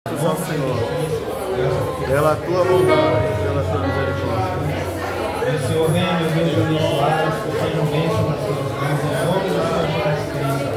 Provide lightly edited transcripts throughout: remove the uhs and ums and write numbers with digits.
Ó Senhor, pela tua bondade, pela tua misericórdia. O Senhor venha, meu Deus, abençoar, que sejam bênçãos nas suas mãos, em nome do Senhor Jesus Cristo.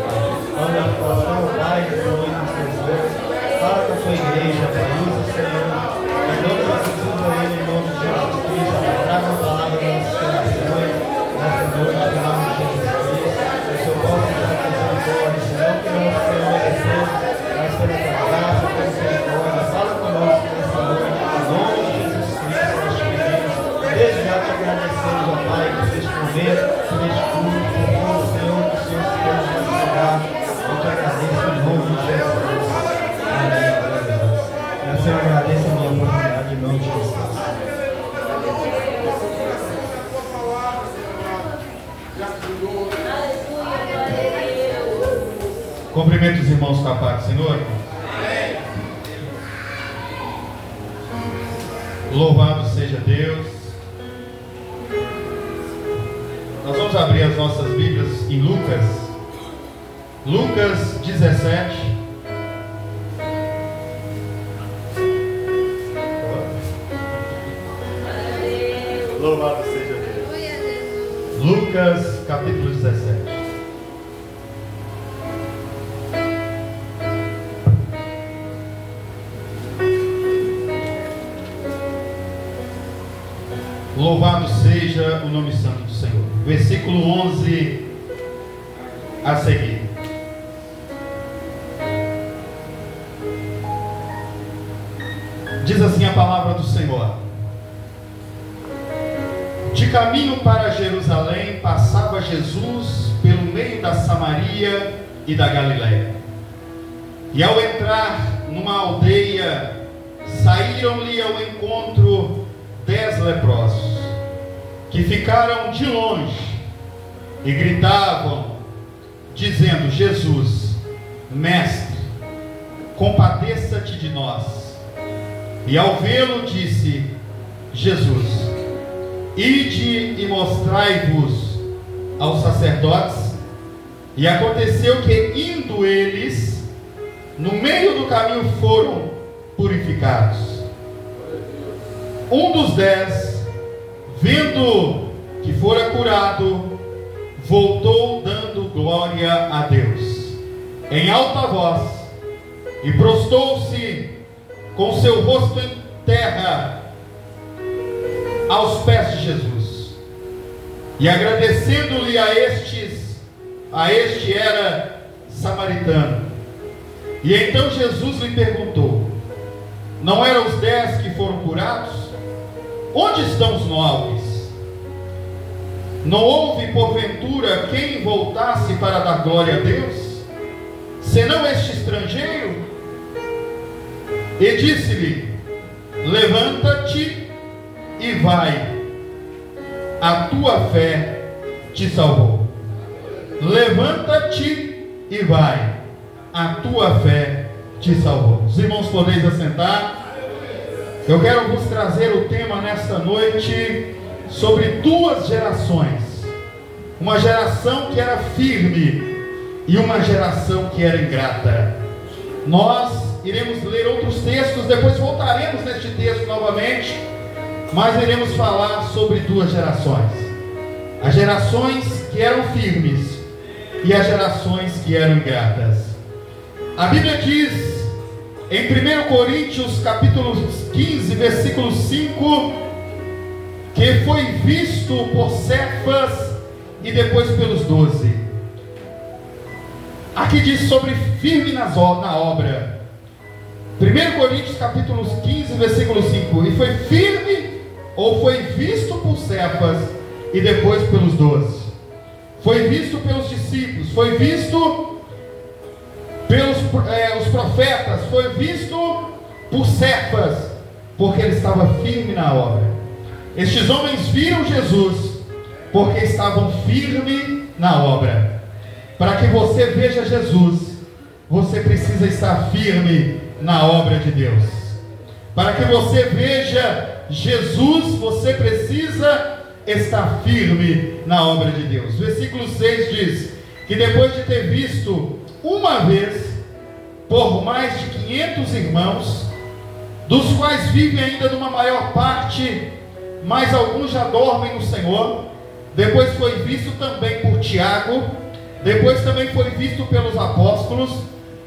Olha a oração, Pai, que foi nos teus olhos. Fala com a tua igreja, Pai, usa, Senhor. Em nome de Jesus, em nome de Jesus Cristo, traga a palavra das nossas corações, nessa noite, em nome de Jesus Cristo. Que o Senhor possa nos misericórdia, Senhor, que nós Senhor merecemos, mas pela tua graça, pela misericórdia. Fala conosco nessa noite, em nome de Jesus Cristo, nós te pedimos. Desde já te agradecemos, ó Pai, por este momento, por este culto, por o Senhor, que o Senhor se quer nos abençoar. Eu te agradeço em nome de Jesus. Amém. Eu Senhor agradeço a minha oportunidade em nome de Jesus. Cumprimento os irmãos com a paz do Senhor. Louvado seja Deus. Nós vamos abrir as nossas Bíblias em Lucas 17. Louvado seja Deus. Lucas capítulo 17. Louvado seja o nome santo do Senhor. Versículo 11 a seguir. Diz assim a palavra do Senhor: De caminho para Jerusalém, passava Jesus pelo meio da Samaria e da Galiléia. E ao entrar numa aldeia, saíram-lhe ao encontro 10 leprosos, que ficaram de longe e gritavam, dizendo: Jesus, Mestre, compadeça-te de nós. E ao vê-lo disse Jesus: Ide e mostrai-vos aos sacerdotes. E aconteceu que, indo eles, no meio do caminho foram purificados. Um dos 10, vendo que fora curado, voltou dando glória a Deus em alta voz, e prostou-se com seu rosto em terra aos pés de Jesus. E agradecendo-lhe a este era samaritano. E então Jesus lhe perguntou: Não eram os 10 que foram curados? Onde estão os 9? Não houve porventura quem voltasse para dar glória a Deus, senão este estrangeiro? E disse-lhe: Levanta-te e vai, a tua fé te salvou. Levanta-te e vai, a tua fé te salvou. Os irmãos podeis assentar. Eu quero vos trazer o tema nesta noite sobre 2 gerações. Uma geração que era firme e uma geração que era ingrata. Nós iremos ler outros textos, depois voltaremos neste texto novamente, mas iremos falar sobre 2 gerações. As gerações que eram firmes e as gerações que eram ingratas. A Bíblia diz em 1 Coríntios capítulo 15, versículo 5, que foi visto por Cefas e depois pelos 12. Aqui diz sobre firme na obra. 1 Coríntios capítulo 15, versículo 5. E foi firme, ou foi visto por Cefas e depois pelos 12. Foi visto pelos discípulos, foi visto pelos os profetas, foi visto por Cefas, porque ele estava firme na obra. Estes homens viram Jesus porque estavam firmes na obra. Para que você veja Jesus, você precisa estar firme na obra de Deus. Para que você veja Jesus, você precisa estar firme na obra de Deus. Versículo 6 diz que depois de ter visto uma vez, por mais de 500 irmãos, dos quais vivem ainda numa maior parte, mas alguns já dormem no Senhor. Depois foi visto também por Tiago, depois também foi visto pelos apóstolos,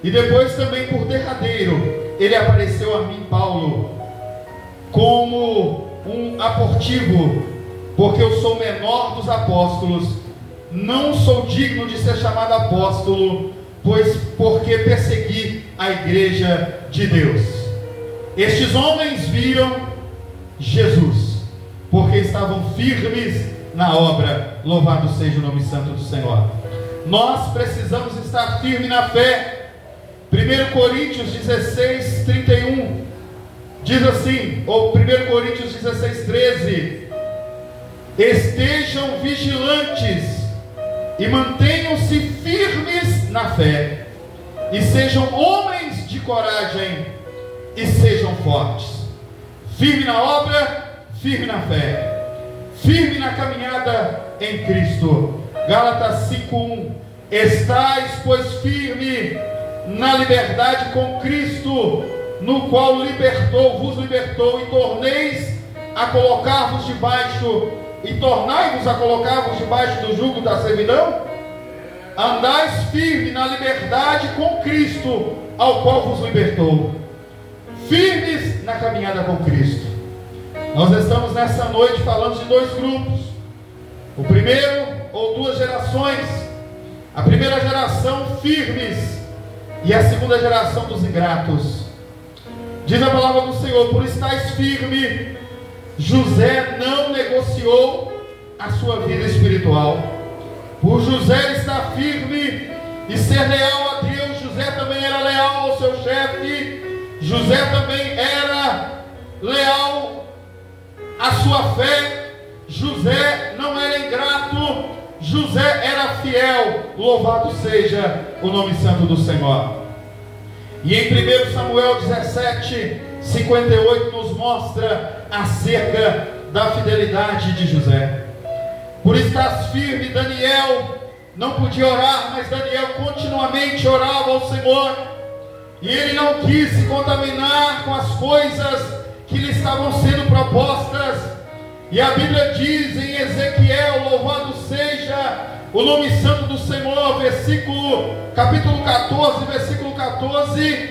e depois também por derradeiro, ele apareceu a mim, Paulo, como um aportivo, porque eu sou o menor dos apóstolos, não sou digno de ser chamado apóstolo, porque persegui a igreja de Deus. Estes homens viram Jesus, porque estavam firmes na obra. Louvado seja o nome santo do Senhor. Nós precisamos estar firmes na fé. 1 Coríntios 16, 31 diz assim, ou 1 Coríntios 16, 13: estejam vigilantes e mantenham-se firmes na fé, e sejam homens de coragem, e sejam fortes. Firme na obra, firme na fé, firme na caminhada em Cristo. Gálatas 5:1: estais, pois, firme na liberdade com Cristo, no qual vos libertou, e tornai-vos a colocar-vos debaixo do jugo da servidão. Andais firme na liberdade com Cristo, ao qual vos libertou. Firmes na caminhada com Cristo. Nós estamos nessa noite falando de dois grupos. O primeiro, ou duas gerações. A primeira geração, firmes, e a segunda geração dos ingratos. Diz a palavra do Senhor: por estáis firme, José não negociou a sua vida espiritual. Por José estar firme e ser leal a Deus, José também era leal ao seu chefe, José também era leal à sua fé, José não era ingrato, José era fiel. Louvado seja o nome santo do Senhor. E em 1 Samuel 17, 58 nos mostra acerca da fidelidade de José. Por estar firme, Daniel não podia orar, mas Daniel continuamente orava ao Senhor, e ele não quis se contaminar com as coisas que lhe estavam sendo propostas. E a Bíblia diz em Ezequiel, louvado seja o nome santo do Senhor, capítulo 14, versículo 14: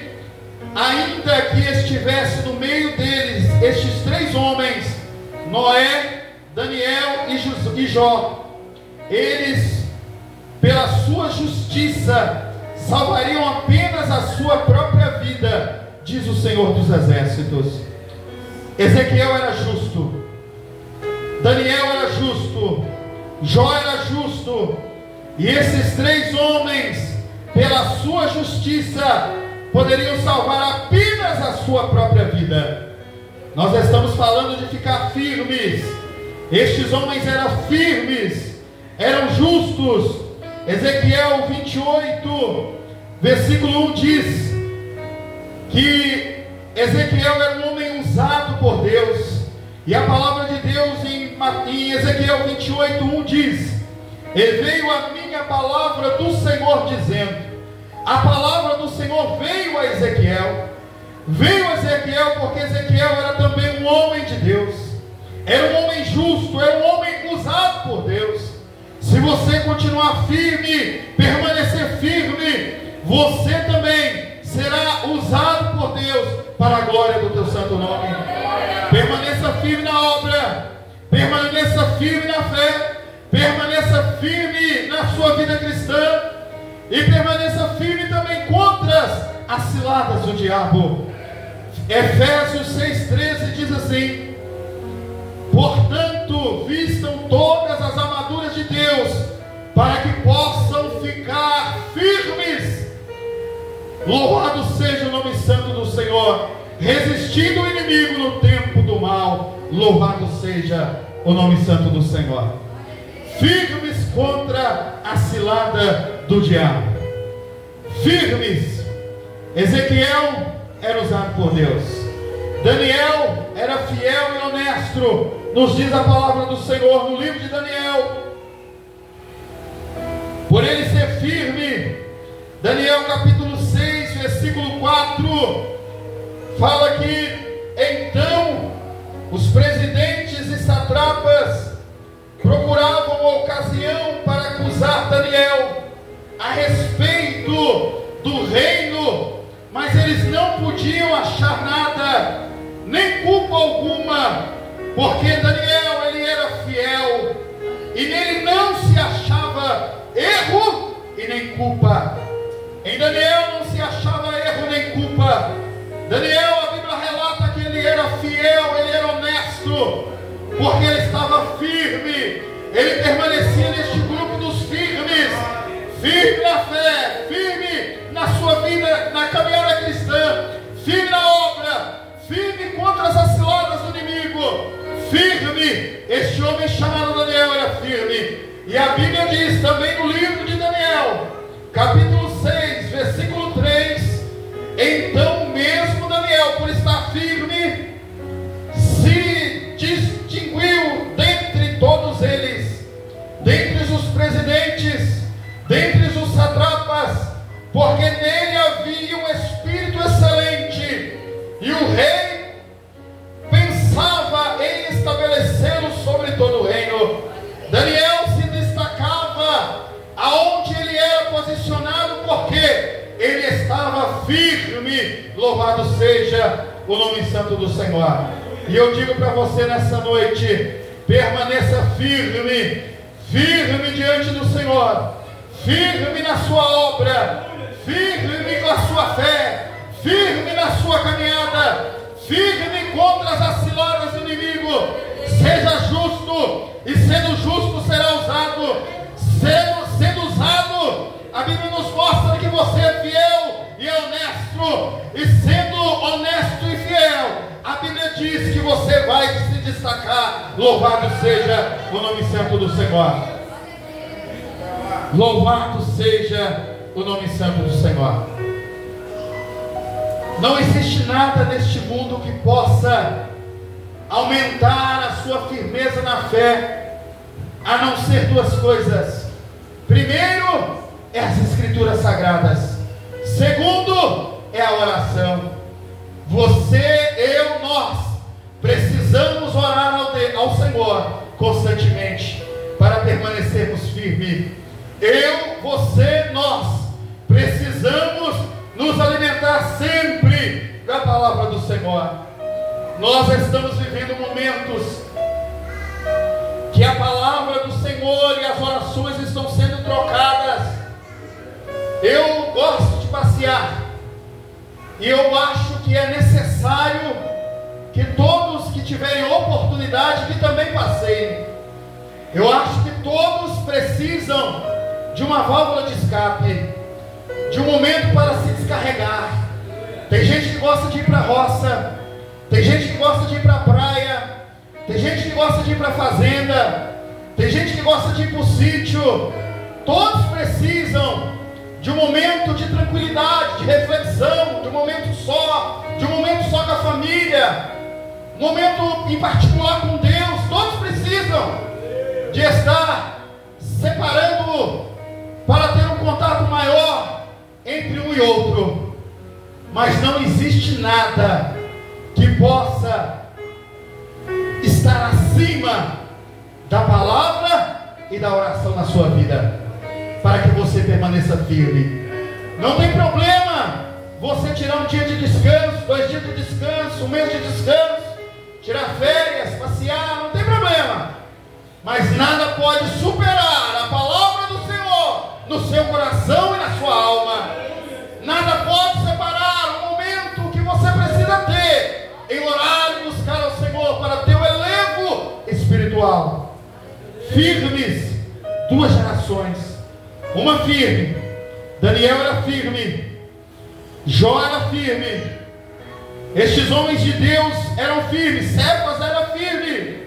ainda que estivesse no meio deles estes três homens, Noé, Daniel e Jó, eles, pela sua justiça, salvariam apenas a sua própria vida, diz o Senhor dos Exércitos. Ezequiel era justo, Daniel era justo, Jó era justo, e esses três homens, pela sua justiça, poderiam salvar apenas a sua própria vida. Nós estamos falando de ficar firmes. Estes homens eram firmes, eram justos. Ezequiel 28, versículo 1 diz que Ezequiel era um homem usado por Deus. E a palavra de Deus em Ezequiel 28, 1 diz: e veio a minha palavra do Senhor dizendo. A palavra do Senhor veio a Ezequiel. Veio a Ezequiel porque Ezequiel era também um homem de Deus. Era um homem justo, era um homem usado por Deus. Se você continuar firme, permanecer firme, você também será usado por Deus para a glória do teu santo nome. Permaneça firme na obra, permaneça firme na fé, permaneça firme na sua vida cristã, e permaneça firme também contra as ciladas do diabo. Efésios 6,13 diz assim: portanto, vistam todas as armaduras de Deus, para que possam ficar firmes. Louvado seja o nome santo do Senhor, resistindo o inimigo no tempo do mal. Louvado seja o nome santo do Senhor. Firmes contra a cilada do diabo. Firmes. Ezequiel era usado por Deus. Daniel era fiel e honesto. Nos diz a palavra do Senhor no livro de Daniel. Por ele ser firme, Daniel capítulo 6, versículo 4, fala que então os presidentes e satrapas procuravam uma ocasião para acusar Daniel a respeito do reino, mas eles não podiam achar nada, nem culpa alguma, porque Daniel, ele era fiel, e nele não se achava erro e nem culpa. Em Daniel não se achava erro nem culpa. Daniel, a Bíblia relata que ele era fiel, ele era honesto, porque ele estava firme, ele permanecia neste grupo dos firmes, firme na fé, firme na sua vida, na caminhada cristã, firme na obra, firme contra as ciladas do inimigo, firme. Este homem chamado Daniel era firme, e a Bíblia diz também no livro de Daniel, capítulo 6, versículo 3, então mesmo Daniel, por estar firme, se distinguiu dentre todos eles, dentre os presidentes, dentre os satrapas, porque nele havia um espírito excelente, e o rei pensava em estabelecê-lo sobre todo o reino. Daniel se destacava aonde ele era posicionado, porque ele estava firme. Louvado seja o nome santo do Senhor. E eu digo para você nessa noite, permaneça firme, firme diante do Senhor, firme na sua obra, firme com a sua fé, firme na sua caminhada, firme contra as ciladas do inimigo. Seja justo, e sendo justo será usado. Sendo usado, a Bíblia nos mostra que você é fiel e é honesto, e sendo honesto e fiel, a Bíblia diz que você vai se destacar. Louvado seja o nome santo do Senhor. Louvado seja o nome santo do Senhor. Não existe nada neste mundo que possa aumentar a sua firmeza na fé, a não ser duas coisas. Primeiro, é as Escrituras Sagradas. Segundo, é a oração. Você, eu, nós precisamos orar ao Senhor constantemente para permanecermos firmes. Eu, você, nós precisamos nos alimentar sempre da palavra do Senhor. Nós estamos vivendo momentos que a palavra do Senhor e as orações estão sendo trocadas. Eu gosto de passear, e eu acho que é necessário que todos que tiverem oportunidade que também passeiem. Eu acho que todos precisam de uma válvula de escape, de um momento para se descarregar. Tem gente que gosta de ir para a roça, tem gente que gosta de ir para a praia, tem gente que gosta de ir para a fazenda, tem gente que gosta de ir para o sítio. Todos precisam de um momento de tranquilidade, de reflexão, de um momento só com a família, um momento em particular com Deus. Todos precisam de estar separando para ter um contato maior entre um e outro. Mas não existe nada que possa estar acima da palavra e da oração na sua vida, para que você permaneça firme. Não tem problema você tirar um dia de descanso, 2 dias de descanso, 1 mês de descanso, tirar férias, passear, não tem problema. Mas nada pode superar a palavra do Senhor no seu coração e na sua alma. Nada pode separar o momento que você precisa ter em orar e buscar ao Senhor para ter o elevo espiritual. Firmes, 2 gerações. Uma firme, Daniel era firme, Jó era firme, estes homens de Deus eram firmes, Cefas era firme,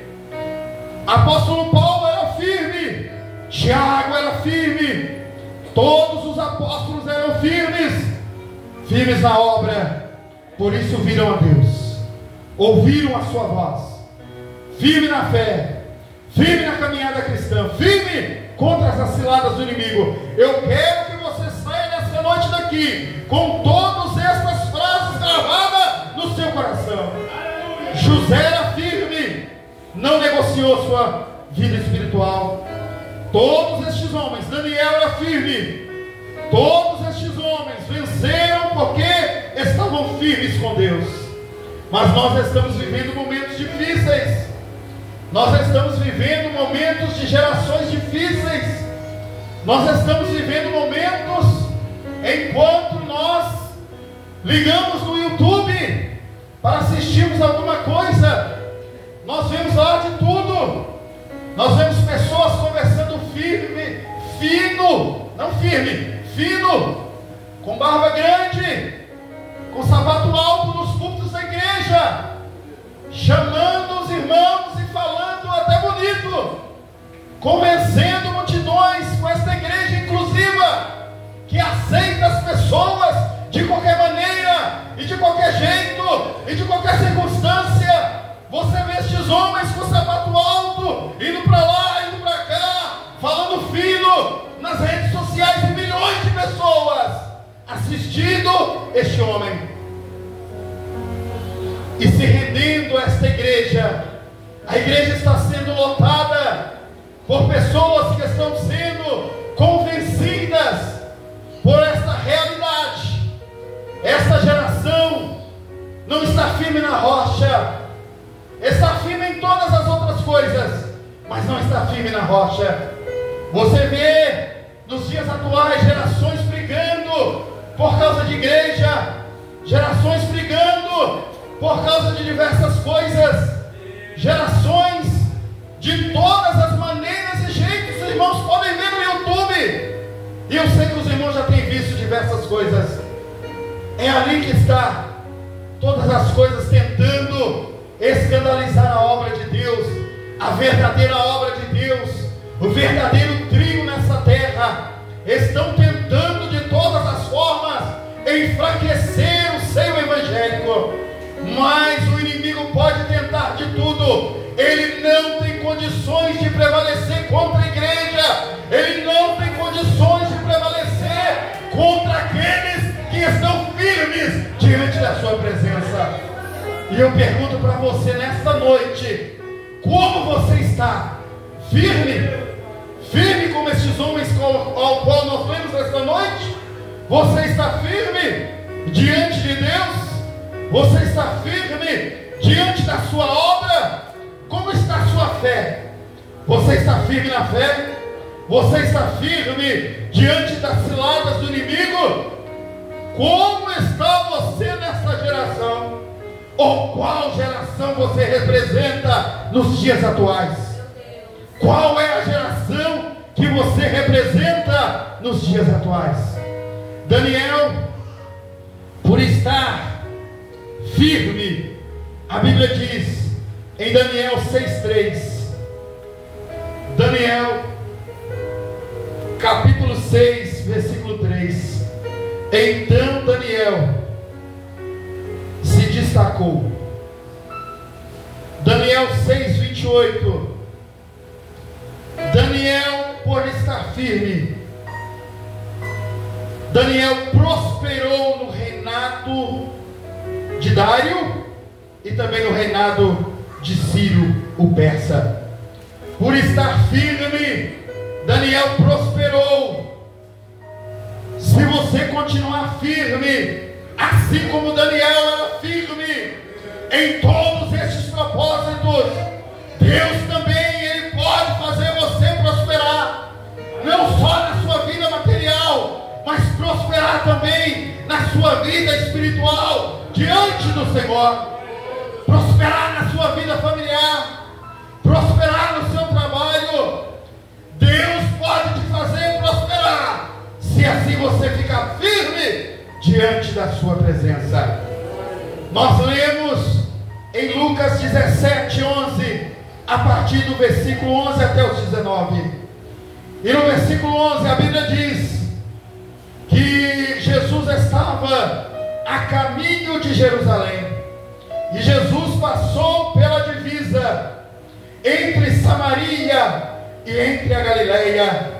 apóstolo Paulo era firme, Tiago era firme, todos os apóstolos eram firmes, firmes na obra. Por isso viram a Deus, ouviram a sua voz, firme na fé, firme na caminhada cristã, firme contra as ciladas do inimigo. Eu quero que você saia nessa noite daqui com todos seu coração. José era firme, não negociou sua vida espiritual. Todos estes homens, Daniel era firme, todos estes homens venceram porque estavam firmes com Deus. Mas nós estamos vivendo momentos difíceis, nós estamos vivendo momentos de gerações difíceis, nós estamos vivendo momentos enquanto nós ligamos no YouTube para assistirmos alguma coisa, nós vemos lá de tudo. Nós vemos pessoas conversando fino, com barba grande, com sapato alto nos púlpitos da igreja, chamando os irmãos e falando até bonito, convencendo multidões com esta igreja inclusiva, que aceita as pessoas de qualquer maneira, e de qualquer jeito, e de qualquer circunstância. Você vê estes homens com sapato alto, indo para lá, indo para cá, falando fino, nas redes sociais, e milhões de pessoas assistindo este homem e se rendendo a esta igreja. A igreja está sendo lotada por pessoas que estão sendo convencidas por esta realidade. Esta geração não está firme na rocha, está firme em todas as outras coisas, mas não está firme na rocha. Você vê nos dias atuais gerações brigando por causa de igreja, gerações brigando por causa de diversas coisas, gerações de todas as maneiras e jeitos. Os irmãos podem ver no YouTube, e eu sei que os irmãos já têm visto diversas coisas. É ali que está todas as coisas tentando escandalizar a obra de Deus, a verdadeira obra de Deus, o verdadeiro trigo nessa terra. Estão tentando de todas as formas enfraquecer o seio evangélico, mas o inimigo pode tentar de tudo. Ele não tem condições de prevalecer contra a igreja, ele não tem condições de prevalecer contra aqueles que estão firmes diante da sua presença. E eu pergunto para você nesta noite: como você está? Firme? Firme como estes homens ao qual nós lemos esta noite? Você está firme diante de Deus? Você está firme diante da sua obra? Como está a sua fé? Você está firme na fé? Você está firme diante das ciladas do inimigo? Como está você nessa geração? Ou qual geração você representa nos dias atuais? Qual é a geração que você representa nos dias atuais? Daniel, por estar firme, a Bíblia diz em Daniel 6,3, Daniel capítulo 6, versículo 3: então Daniel se destacou. Daniel 6:28, Daniel, por estar firme, Daniel prosperou no reinado de Dário e também no reinado de Ciro, o persa. Por estar firme, Daniel prosperou. Se você continuar firme, assim como Daniel era firme em todos estes propósitos, Deus também, Ele pode fazer você prosperar, não só na sua vida material, mas prosperar também na sua vida espiritual diante do Senhor, prosperar na sua vida familiar, prosperar no seu trabalho. Deus pode te fazer prosperar, se assim você ficar firme diante da sua presença. Nós lemos em Lucas 17:11, a partir do versículo 11 até os 19. E no versículo 11 a Bíblia diz que Jesus estava a caminho de Jerusalém, e Jesus passou pela divisa entre Samaria e entre a Galileia.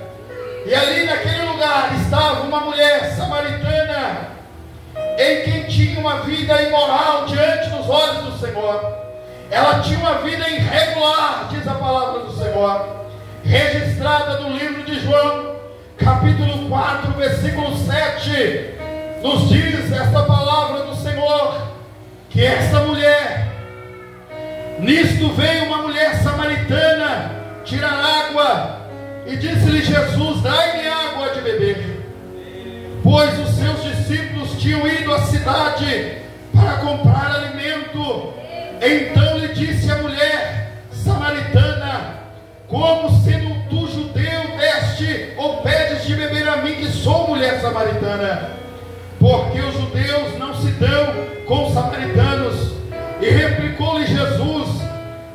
E ali naquele lugar estava uma mulher samaritana, em quem tinha uma vida imoral diante dos olhos do Senhor. Ela tinha uma vida irregular, diz a palavra do Senhor, registrada no livro de João, capítulo 4, versículo 7, nos diz esta palavra do Senhor, que esta mulher, nisto veio uma mulher samaritana tirar água, e disse-lhe Jesus: dai-me água de beber, pois os seus discípulos tinham ido à cidade para comprar alimento. Então lhe disse a mulher samaritana: como sendo tu judeu deste ou pedes de beber a mim, que sou mulher samaritana? Porque os judeus não se dão com os samaritanos. E replicou-lhe Jesus: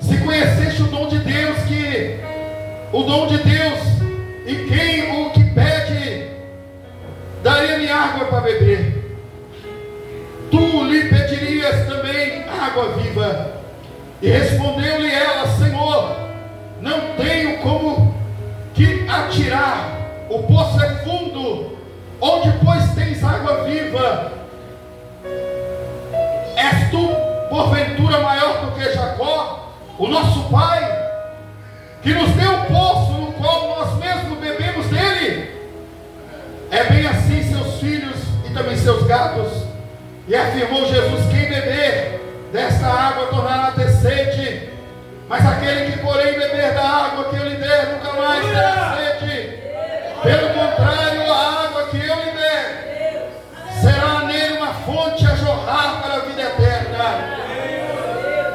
se conheceste o dom de Deus, e quem o que pede daria-me água para beber, tu lhe pedirias também água viva. E respondeu-lhe ela: Senhor, não tenho como que atirar, o poço é fundo, onde pois tens água viva? És tu porventura maior do que Jacó, o nosso pai, que nos deu o poço no qual nós mesmos bebemos dele? É bem assim seus filhos e também seus gados. E afirmou Jesus: quem beber desta água tornará a ter sede, mas aquele que porém beber da água que eu lhe der nunca mais terá sede. Pelo contrário, a água que eu lhe der será nele uma fonte a jorrar para a vida eterna.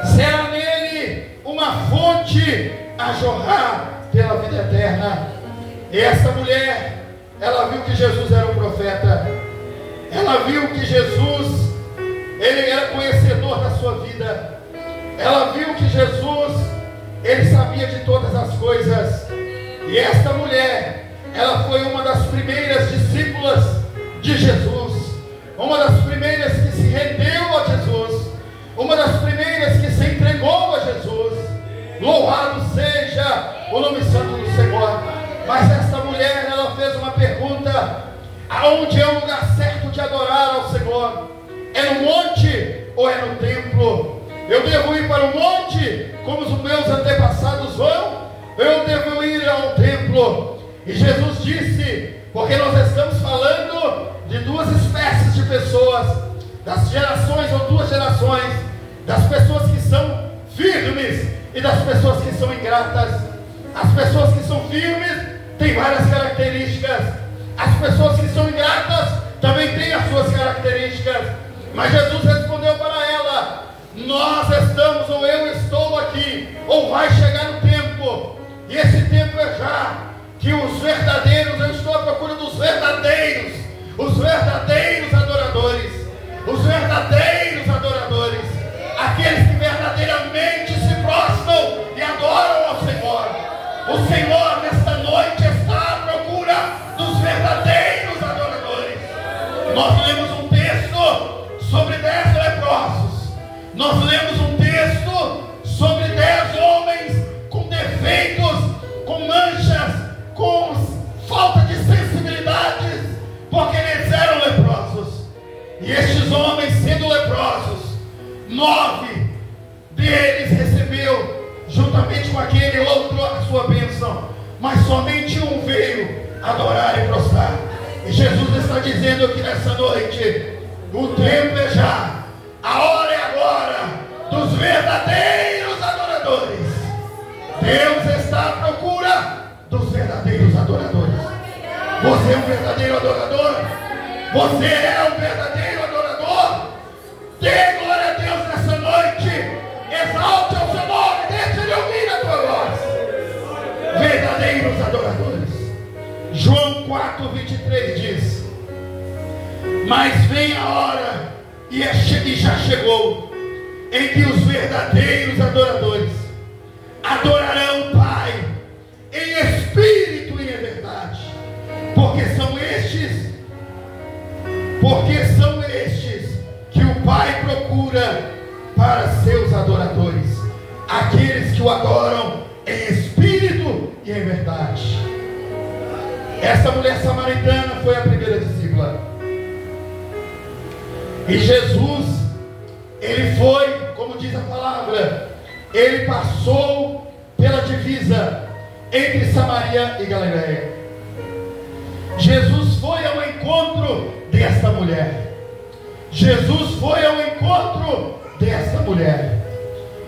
Será nele uma fonte a jorrar pela vida eterna. E essa mulher, ela viu que Jesus era um profeta. Ela viu que Jesus, ele era conhecedor da sua vida. Ela viu que Jesus, ele sabia de todas as coisas. E esta mulher, ela foi uma das primeiras discípulas de Jesus, uma das primeiras que se rendeu a Jesus, uma das primeiras que se entregou a Jesus. Louvado seja o nome santo do Senhor. Mas esta mulher, ela fez uma pergunta: aonde é o lugar certo de adorar ao Senhor? É no monte ou é no templo? Eu devo ir para o monte, como os meus antepassados vão? Eu devo ir ao templo? E Jesus disse, porque nós estamos falando de duas espécies de pessoas, das gerações ou duas gerações, das pessoas que são firmes e das pessoas que são ingratas. As pessoas que são firmes têm várias características, as pessoas que são ingratas também têm as suas características. Mas Jesus respondeu para ela: nós estamos, ou eu estou aqui, ou vai chegar o tempo, e esse tempo é já, que os verdadeiros, eu estou à procura dos verdadeiros, os verdadeiros adoradores, os verdadeiros adoradores, aqueles que verdadeiramente se prostram e adoram ao Senhor. O Senhor nesta noite está à procura dos verdadeiros adoradores. Nós lemos um texto sobre 10 leprosos, nós lemos um texto sobre 10 homens com defeitos, com manchas, com falta de sensibilidades, porque eles eram leprosos. E estes homens, sendo leprosos, 9 deles recebeu, juntamente com aquele outro, a sua bênção, mas somente um veio adorar e prostrar. E Jesus está dizendo aqui nessa noite: o tempo é já, a hora é agora dos verdadeiros adoradores. Deus está à procura dos verdadeiros adoradores. Você é um verdadeiro adorador? Você é um verdadeiro adorador? Dê glória a Deus nessa noite. Exalte ao seu nome, deixa ele ouvir a tua voz. Verdadeiros adoradores. João 4:23 diz: mas vem a hora, e já chegou, em que os verdadeiros adoradores adorarão o Pai em espírito e em verdade, porque são estes que o Pai procura para seus adoradores, aqueles que o adoram em espírito e em verdade. Essa mulher samaritana foi a primeira discípula. E Jesus, ele foi, como diz a palavra, ele passou pela divisa entre Samaria e Galileia. Jesus foi ao encontro desta mulher. Jesus foi ao encontro desta mulher.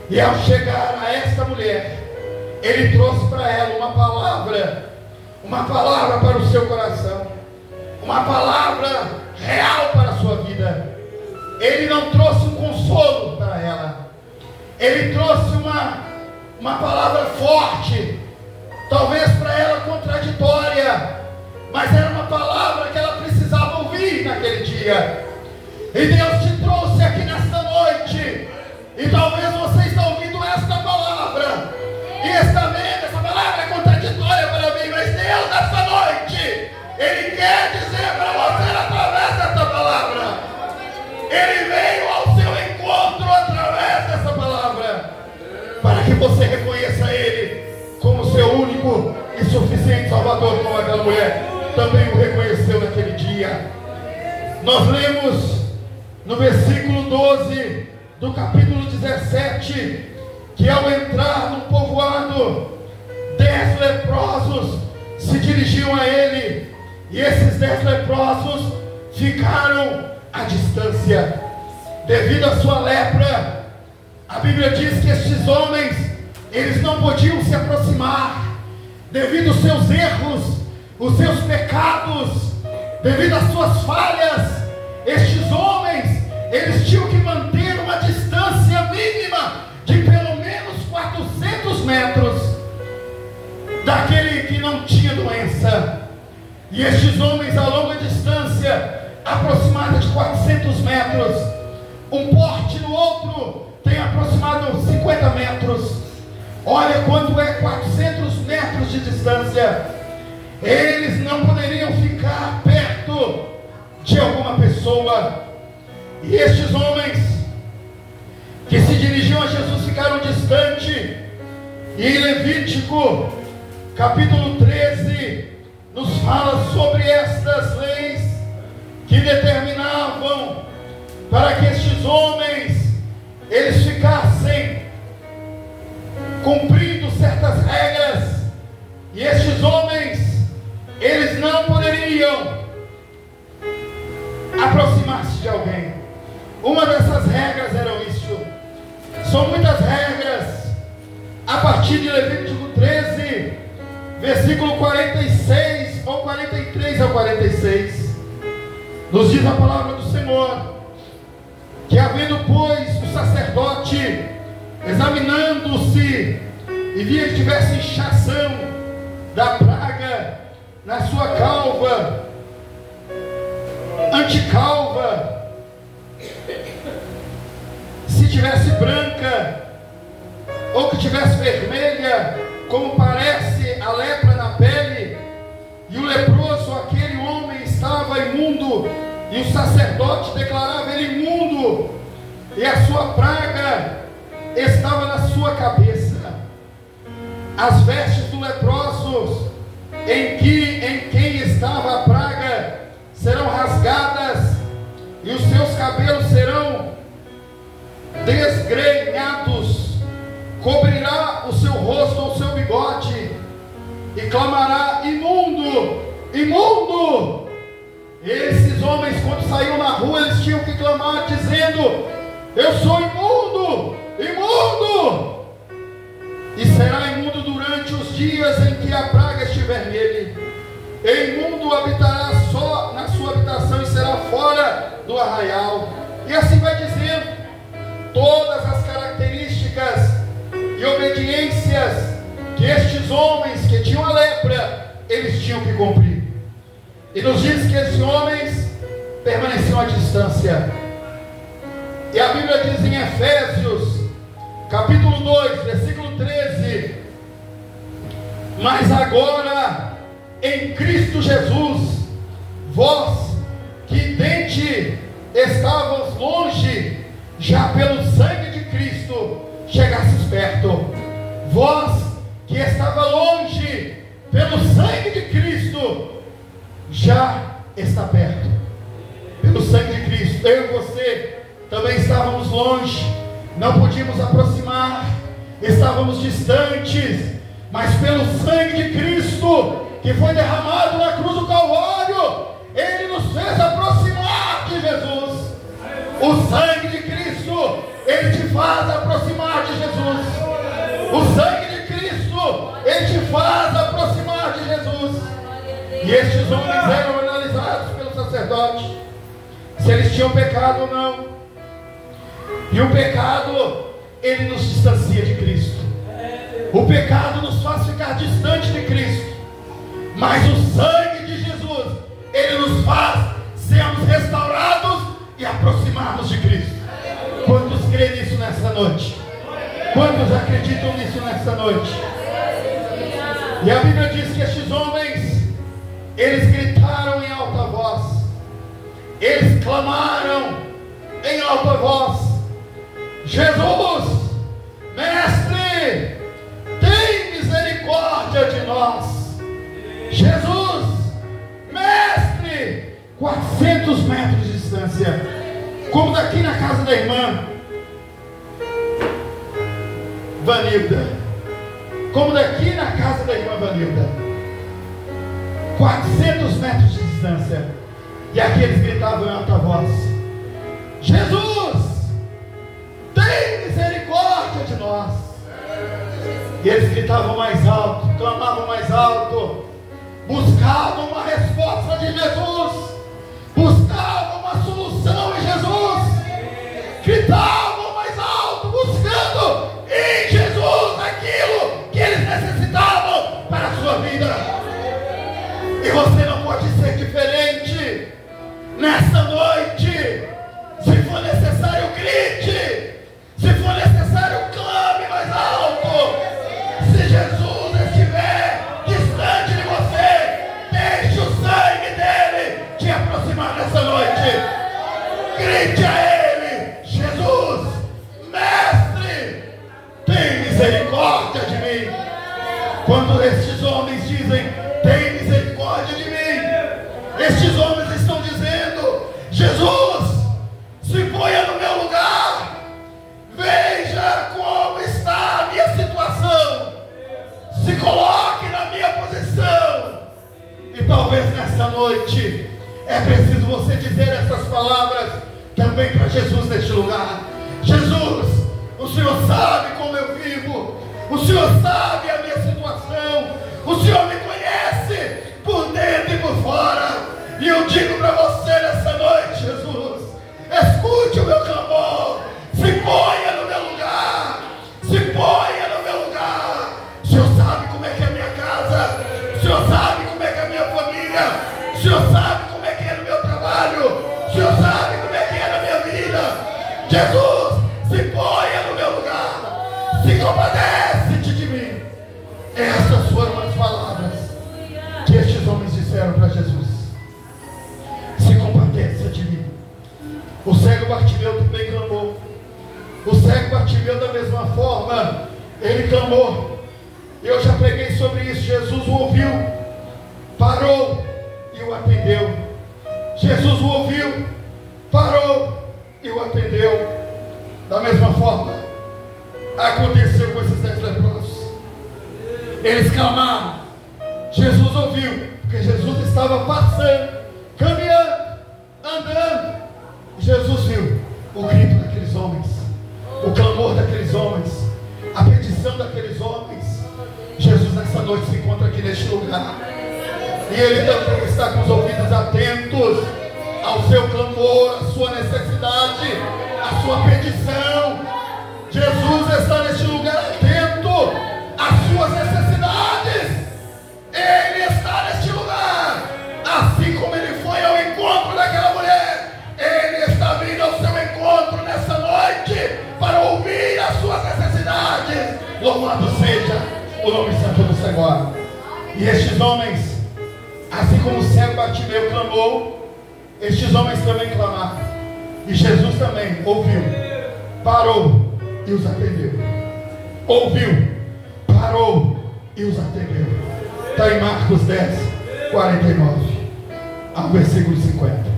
E ao chegar a esta mulher, ele trouxe para ela uma palavra para o seu coração, uma palavra real para a sua vida. Ele não trouxe um consolo para ela, ele trouxe uma palavra forte, talvez para ela contraditória, mas era uma palavra que ela precisava ouvir naquele dia. E Deus te trouxe aqui nesta noite, e talvez você está ouvindo esta palavra, e está vendo, essa palavra é contraditória para mim, mas Deus nesta noite, Ele quer dizer para você através desta palavra. Ele veio ao seu encontro através dessa palavra, para que você reconheça Ele como seu único e suficiente Salvador, como aquela mulher também o reconheceu naquele dia. Nós lemos no versículo 12 do capítulo 17, que ao entrar no povoado, 10 leprosos se dirigiam a ele, e esses 10 leprosos ficaram à distância. Devido à sua lepra, a Bíblia diz que estes homens, eles não podiam se aproximar, devido aos seus erros, os seus pecados, devido às suas falhas. Estes homens, eles tinham que manter uma distância mínima de pelo menos 400 metros daquele que não tinha doença. E estes homens, a longa distância, aproximada de 400 metros, um porte no outro tem aproximado 50 metros. Olha quanto é 400 metros de distância. Eles não poderiam ficar perto de alguma pessoa. E estes homens que se dirigiam a Jesus ficaram distantes. E em Levítico capítulo 13 nos fala sobre estas leis que determinavam para que estes homens eles ficassem cumprindo certas regras. E estes homens, eles não poderiam aproximar-se de alguém. Uma dessas regras era isso. São muitas regras. A partir de Levítico 13, versículo 46 ou 43 ao 46, nos diz a palavra do Senhor que, havendo pois o sacerdote examinando-se e via que tivesse inchação da praga na sua calva, anticalva, se tivesse branca ou que tivesse vermelha, como parece a lepra na pele, e o leproso, aquele homem, estava imundo, e o sacerdote declarava ele imundo, e a sua praga estava na sua cabeça. As vestes do leproso, em quem estava a praga, serão rasgadas, e os seus cabelos serão desgrenhados. Cobrirá o seu rosto ou o seu bigode, e clamará: imundo, imundo. Esses homens, quando saíam na rua, eles tinham que clamar dizendo: eu sou imundo, imundo. E será imundo durante os dias em que a praga estiver nele. E imundo habitará só na sua habitação e será fora do arraial. E assim vai dizendo todas as características e obediências que estes homens que tinham a lepra, eles tinham que cumprir. E nos diz que esses homens permaneciam à distância. E a Bíblia diz em Efésios capítulo 2, versículo 13: mas agora em Cristo Jesus, vós que dente estavas longe, já pelo sangue de Cristo chegastes perto. Vós que estava longe, pelo sangue de Cristo já está perto. Pelo sangue de Cristo, eu e você não podíamos aproximar, estávamos distantes, mas pelo sangue de Cristo, que foi derramado na cruz do Calvário, Ele nos fez aproximar de Jesus. O sangue de Cristo, Ele te faz aproximar de Jesus. O sangue de Cristo, Ele te faz aproximar de Jesus. E estes homens eram analisados pelo sacerdote, se eles tinham pecado ou não. E o pecado, ele nos distancia de Cristo. O pecado nos faz ficar distante de Cristo. Mas o sangue de Jesus, ele nos faz sermos restaurados e aproximarmos de Cristo. Quantos creem nisso nessa noite? Quantos acreditam nisso nessa noite? E a Bíblia diz que estes homens, eles gritaram em alta voz, eles clamaram em alta voz: Jesus, Mestre, tem misericórdia de nós. Jesus, Mestre, 400 metros de distância, como daqui na casa da irmã Vanilda, como daqui na casa da irmã Vanilda, 400 metros de distância, e aqui eles gritavam em alta voz: Jesus, tem misericórdia de nós. E eles gritavam mais alto, clamavam mais alto, buscavam uma resposta de Jesus, buscavam uma solução em Jesus, gritavam mais alto, buscando em Jesus aquilo que eles necessitavam para a sua vida. E você não pode ser diferente. Nesta noite, se for necessário, grite. Se for necessário, clame mais alto. Se Jesus estiver distante de você, deixe o sangue dele te aproximar nessa noite. Grite a ele: Jesus, Mestre, tem misericórdia de mim. Quando estes homens dizem: tem misericórdia de mim, estes homens estão dizendo: Jesus, se ponha no meu lugar, veja como está a minha situação, se coloque na minha posição. E talvez nessa noite é preciso você dizer essas palavras também para Jesus neste lugar: Jesus, o Senhor sabe como eu vivo, o Senhor sabe a minha situação, o Senhor me conhece por dentro e por fora. E eu digo para você nessa noite: Jesus, escute o meu clamor, se ponha no meu lugar, se ponha no meu lugar. O Senhor sabe como é que é a minha casa, o Senhor sabe como é que é a minha família, o Senhor sabe como é que é no meu trabalho, o Senhor sabe como é que é na minha vida. Jesus, se ponha no meu lugar, se compadece-te de mim. Essas foram as palavras que estes homens disseram para Jesus: se compadeça de mim. O cego Bartimeu também clamou. O cego Bartimeu, da mesma forma, ele clamou. Eu já preguei sobre isso. Jesus o ouviu, parou e o atendeu. Jesus o ouviu, parou e o atendeu. Da mesma forma, aconteceu com esses 10 leprosos. Eles clamaram, Jesus ouviu, porque Jesus estava passando, caminhando, andando. Jesus viu o grito daqueles homens, o clamor daqueles homens, a petição daqueles homens. Jesus nessa noite se encontra aqui neste lugar, e Ele também está com os ouvidos atentos ao seu clamor, à sua necessidade, à sua petição. Jesus está neste lugar atento às suas necessidades. Ele está neste lugar, assim como Ele foi ao encontro daquela mulher. Ele está vindo ao seu encontro nessa noite para ouvir as suas necessidades. Louvado seja o nome santo do Senhor. E estes homens, assim como o cego Bartimeu clamou, estes homens também clamaram. E Jesus também ouviu, parou e os atendeu. Ouviu, parou e os atendeu. Está em Marcos 10, 49 ao versículo 50.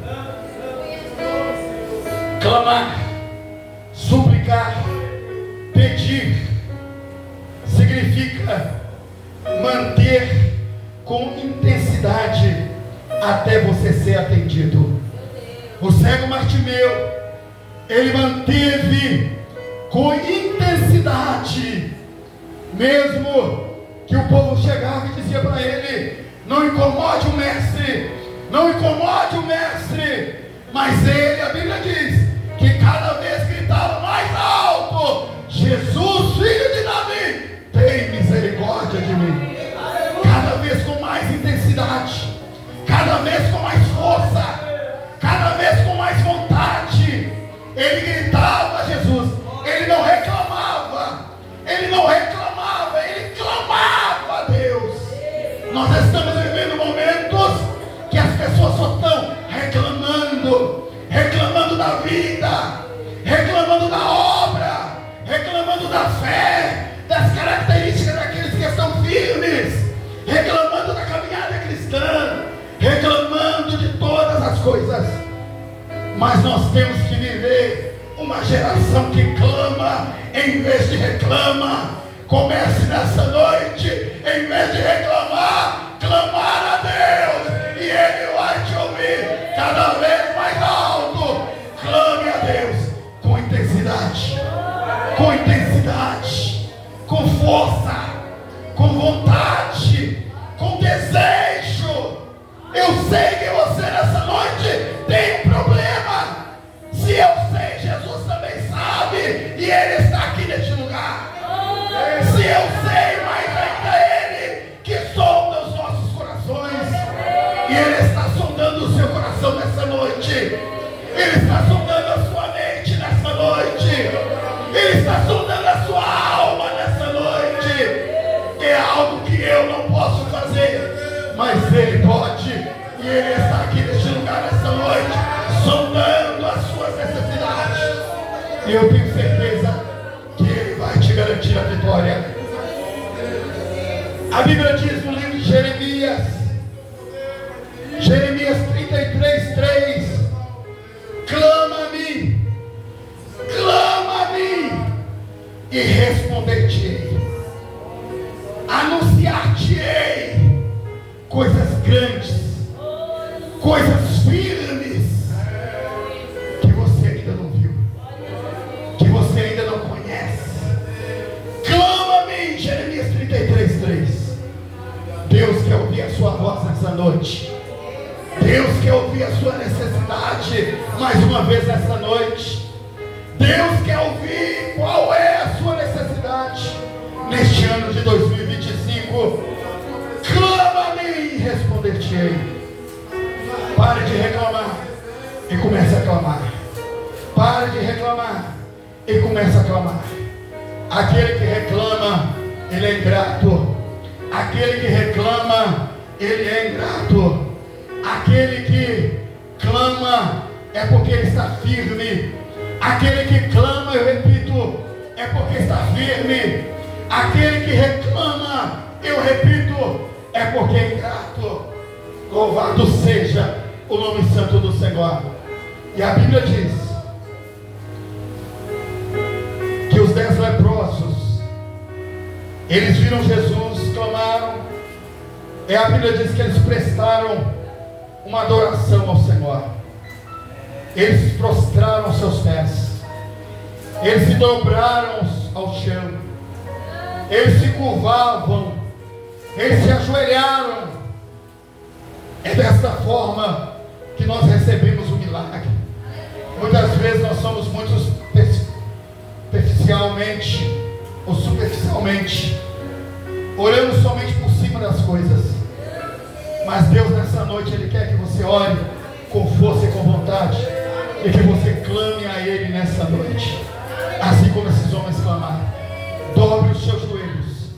Clamar, suplicar, pedir significa manter com intensidade até você ser atendido. O cego Bartimeu, ele manteve com intensidade, mesmo que o povo chegava e dizia para ele: não incomode o mestre, não incomode o mestre. Mas ele, a Bíblia diz, que cada vez gritava mais alto: Jesus, filho de Davi, tem misericórdia de mim. Cada vez com mais intensidade, cada vez com mais força, cada vez com mais vontade, ele gritava a Jesus. Ele não reclamava, ele não reclamava, ele clamava a Deus. Nós estamos vivendo momentos que as pessoas só estão reclamando da vida, reclamando da obra, reclamando da fé, das características daqueles que estão firmes, reclamando da caminhada cristã, reclamando de todas as coisas. Mas nós temos que viver uma geração que clama em vez de reclama. Comece nessa noite, em vez de reclamar, clamar a Deus, e Ele vai te ouvir cada vez mais alto. Clame a Deus com intensidade, com força, com vontade, com desejo. Eu sei que você nessa noite tem um problema. Se eu sei, Jesus também sabe, e Ele está aqui neste lugar. Se eu sei, mais ainda Ele que sonda os nossos corações, e Ele está sondando o seu coração nessa noite. Ele está sondando a sua mente nessa noite. Ele está sondando a sua alma nessa noite. É algo que eu não posso fazer, mas Ele pode, e Ele está aqui neste lugar nessa noite, sondando as suas necessidades, e eu tenho certeza que Ele vai te garantir a vitória. A Bíblia diz no livro de Jeremias 33:3: clama-me, e responder-te-ei, anunciar-te-ei coisas grandes, coisas firmes, que você ainda não viu, que você ainda não conhece. Clama-me, Jeremias 33:3. Deus quer ouvir a sua voz nessa noite. Deus quer ouvir a sua necessidade mais uma vez nessa noite. Deus quer ouvir qual é a sua necessidade neste ano de 2025. Clama-me e responder-te-ei. Pare de reclamar e comece a clamar. Pare de reclamar e comece a clamar. Aquele que reclama, ele é ingrato. Aquele que reclama, ele é ingrato. Aquele que clama é porque ele está firme. Aquele que clama, eu repito, é porque está firme. Aquele que reclama, eu repito, é porque é ingrato. Louvado seja o nome santo do Senhor. E a Bíblia diz que os 10 leprosos, eles viram Jesus, clamaram. E a Bíblia diz que eles prestaram uma adoração ao Senhor. Eles se prostraram aos seus pés, eles se dobraram ao chão, eles se curvavam, eles se ajoelharam. É desta forma que nós recebemos o milagre. Muitas vezes nós somos muito superficialmente, olhando somente por cima das coisas. Mas Deus nessa noite, Ele quer que você ore com força e com vontade, e que você clame a Ele nessa noite, assim como esses homens clamaram. Dobre os seus joelhos,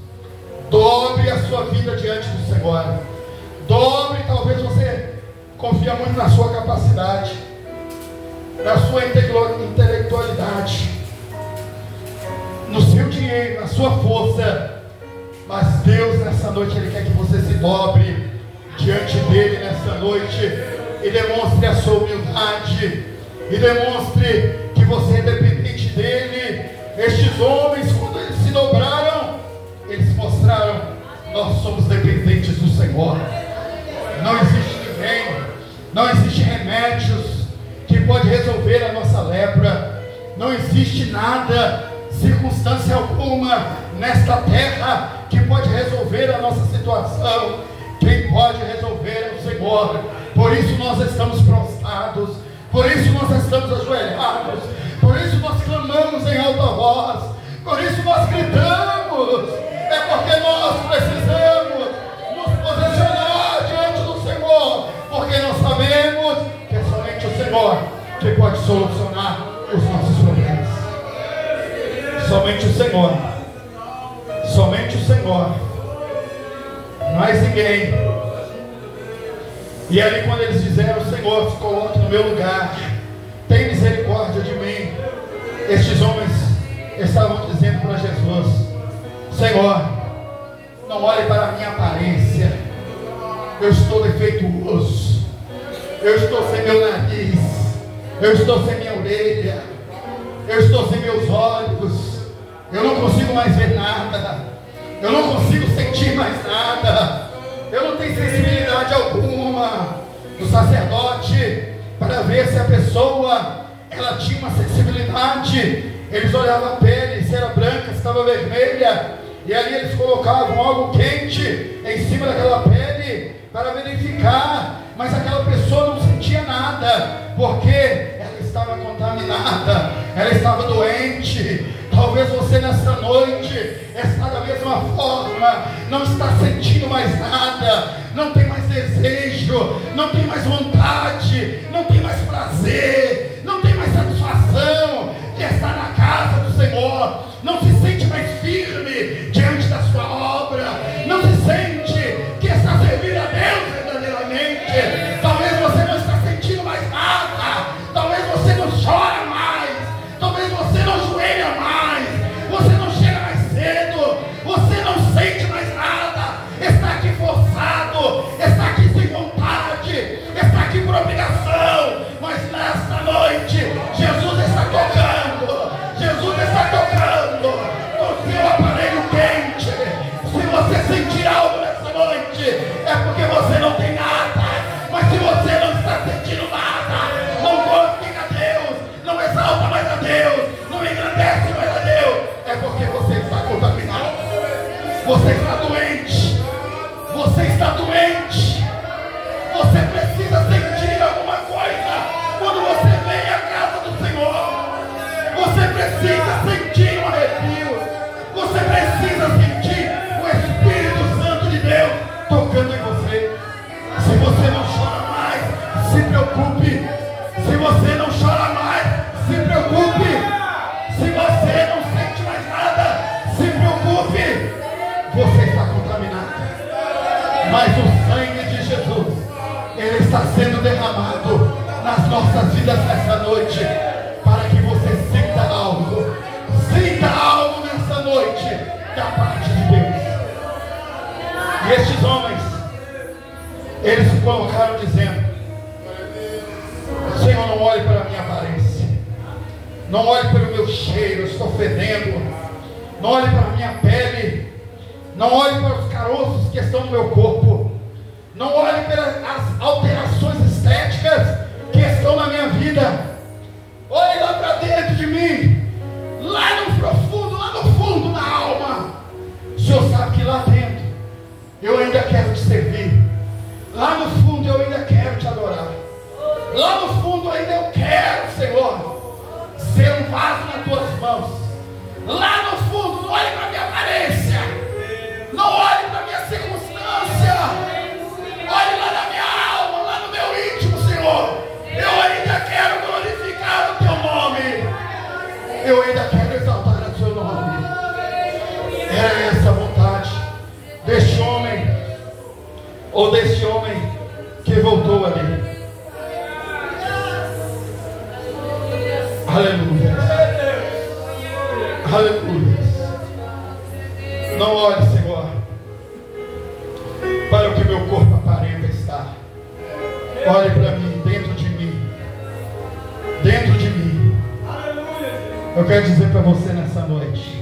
dobre a sua vida diante do Senhor. Dobre, talvez você confia muito na sua capacidade, na sua intelectualidade, no seu dinheiro, na sua força. Mas Deus nessa noite, Ele quer que você se dobre diante dEle nessa noite, e demonstre a sua humildade, e demonstre que você é dependente dEle. Estes homens Senhor. Não existe ninguém, não existe remédios que pode resolver a nossa lepra. Não existe nada, circunstância alguma nesta terra que pode resolver a nossa situação. Quem pode resolver é o Senhor. Por isso nós estamos prostrados, por isso nós estamos ajoelhados, por isso nós clamamos em alta voz, por isso nós gritamos. É porque nós precisamos nos posicionar diante do Senhor, porque nós sabemos que é somente o Senhor que pode solucionar os nossos problemas. Somente o Senhor, somente o Senhor, mais ninguém. E ali quando eles disseram: Senhor, se coloque no meu lugar, tem misericórdia de mim, estes homens estavam dizendo para Jesus: Senhor, não olhe para a minha aparência, eu estou defeituoso, eu estou sem meu nariz, eu estou sem minha orelha, eu estou sem meus olhos, eu não consigo mais ver nada, eu não consigo sentir mais nada, eu não tenho sensibilidade alguma. O sacerdote, para ver se a pessoa ela tinha uma sensibilidade, eles olhavam a pele, se era branca, se estava vermelha, e ali eles colocavam algo quente em cima daquela pele para verificar, mas aquela pessoa não sentia nada, porque ela estava contaminada, ela estava doente. Talvez você nessa noite está da mesma forma, não está sentindo mais nada, não tem mais desejo, não tem mais vontade, não tem mais prazer, não tem mais satisfação de estar na casa do Senhor, não se sente mais firme diante da sua obra, não se sente que está servindo a Deus verdadeiramente. Talvez você não está sentindo mais nada, talvez você não chora mais, talvez você não joelha mais, você não chega mais cedo, você não sente mais nada, está aqui forçado, está aqui sem vontade, está aqui por obrigação, mas nesta noite Jesus está tocando, Jesus está tocando o seu aparelho quente. Se você sentir algo nessa noite, é porque você não tem nada, mas se você não está sentindo nada, não glorifica a Deus, não exalta mais a Deus, não engrandece mais a Deus, é porque você está contaminado, você está doente, você está doente, você precisa sentir alguma coisa quando você vem à casa do Senhor, você precisa sentir um arrepio, você precisa sentir o Espírito Santo de Deus tocando em você. Se você não chora mais, se preocupe. Se você não chora mais, se preocupe. Se você não sente mais nada, se preocupe. Você está contaminado, mas o sangue de Jesus, ele está sendo derramado nas nossas vidas nessa noite, para que você sinta algo nessa noite da parte de Deus. E estes homens, eles se colocaram dizendo: Senhor, não olhe para a minha aparência, não olhe para o meu cheiro, eu estou fedendo, não olhe para a minha pele, não olhe para os caroços que estão no meu corpo, não olhe para as alterações estéticas que estão na minha vida. Olhe lá para dentro de mim, lá no profundo, lá no fundo da alma. O Senhor sabe que lá dentro eu ainda quero te servir, lá no fundo eu ainda quero te adorar, lá no fundo ainda eu quero, Senhor, ser um vaso nas tuas mãos. Lá no fundo, não olhe para a minha aparência, não olhe para a minha circunstância, olhe lá na minha alma, lá no meu íntimo, Senhor. Eu ainda quero glorificar o teu nome, eu ainda quero exaltar o teu nome. Era essa a vontade deste homem, ou deste homem que voltou ali. Aleluia, aleluia. Não olhe, Senhor, para o que meu corpo aparenta estar. Olhe para mim, dentro de mim, dentro de mim. Eu quero dizer para você nessa noite: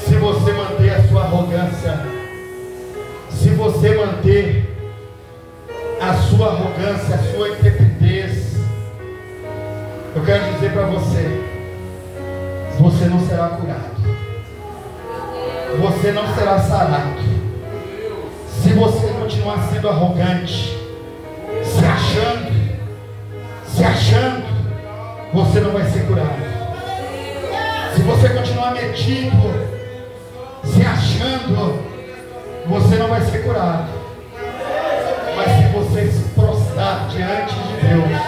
se você manter a sua arrogância, você manter a sua arrogância, a sua intrepidez, eu quero dizer para você, você não será curado, você não será sarado. Se você continuar sendo arrogante, se achando, você não vai ser curado. Se você continuar metido, se achando, você não vai ser curado. Mas se você se prostrar diante de Deus,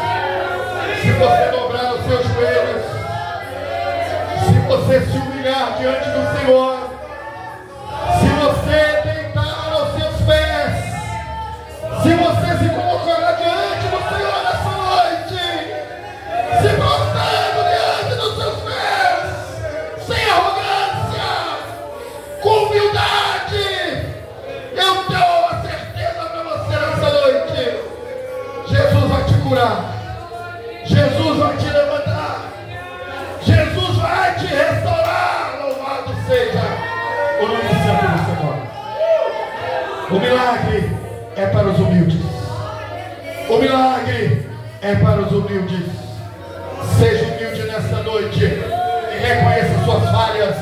se você dobrar os seus joelhos, se você se humilhar diante do Senhor, se você deitar aos seus pés, se você se colocar diante do Senhor nessa noite, se prostrando diante dos seus pés, sem arrogância, com humildade, eu tenho a certeza para você nessa noite, Jesus vai te curar, Jesus vai te levantar, Jesus vai te restaurar. Louvado seja o nome do Senhor. O milagre é para os humildes. O milagre é para os humildes. Seja humilde nesta noite e reconheça suas falhas.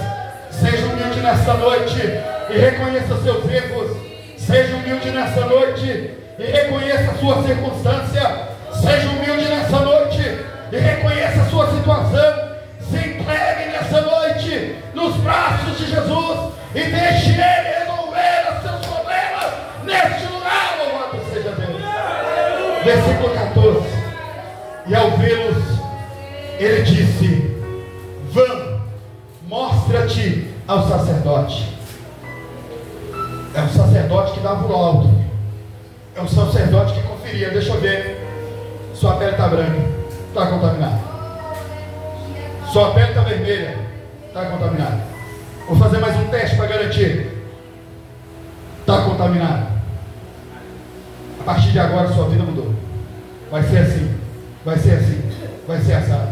Seja humilde nesta noite e reconheça seus erros. Seja humilde nesta noite e reconheça a sua circunstância. Seja humilde nessa noite e reconheça a sua situação. Se entregue nessa noite nos braços de Jesus e deixe Ele resolver os seus problemas neste lugar. Louvado seja Deus. Versículo 14. E ao vê-los, ele disse: vamos, mostra-te ao sacerdote. É o sacerdote que dava o laudo, é o sacerdote que conferia. Deixa eu ver, sua pele está branca, está contaminada. Sua pele está vermelha, está contaminada. Vou fazer mais um teste para garantir. Está contaminado. A partir de agora sua vida mudou. Vai ser assim, vai ser assim, vai ser assado.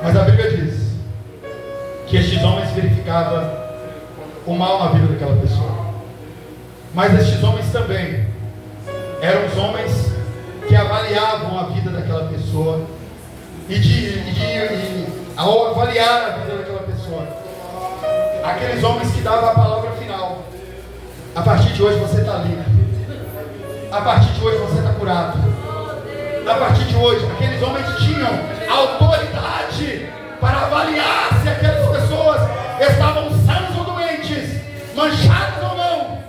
Mas a Bíblia diz que estes homens verificavam o mal na vida daquela pessoa. Mas estes homens também eram os homens que avaliavam a vida daquela pessoa. E ao avaliar a vida daquela pessoa, aqueles homens que davam a palavra final: a partir de hoje você está livre, a partir de hoje você está curado, a partir de hoje. Aqueles homens tinham autoridade para avaliar se aquelas pessoas estavam sãs ou doentes, manchadas ou não,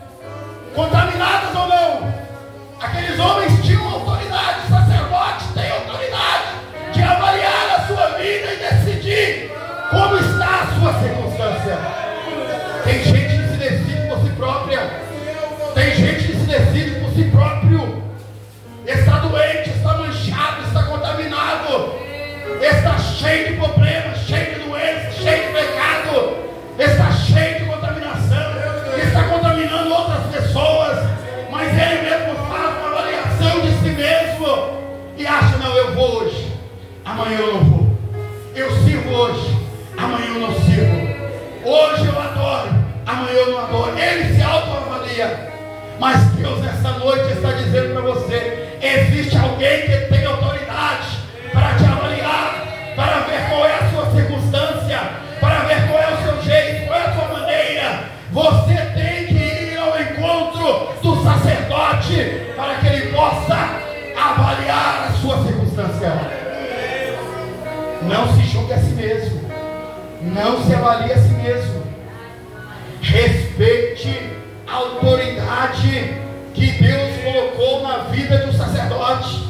contaminadas ou não. Aqueles homens tinham autoridade. O sacerdote tem autoridade de avaliar a sua vida e decidir como está a sua circunstância. Tem gente que se decide por si própria, tem gente que se decide por si próprio. Está doente, está manchado, está contaminado, está cheio de problemas, cheio de doenças, cheio de pecado, está cheio de contaminação, está contaminando outras pessoas, mas ele mesmo faz uma avaliação de si mesmo e acha: não, eu vou hoje, amanhã eu não vou. Eu sirvo hoje, amanhã eu não sirvo. Hoje eu adoro, amanhã eu não adoro. Ele se autoavalia. Mas Deus nessa noite está dizendo para você: existe alguém que tem autoridade para te avaliar, para ver qual é a sua circunstância, para ver qual é o seu jeito, qual é a sua maneira. Você tem que ir ao encontro do sacerdote para que ele possa avaliar a sua circunstância. Não se julgue a si mesmo, não se avalie a si mesmo. Respeite a autoridade que Deus colocou na vida do sacerdote.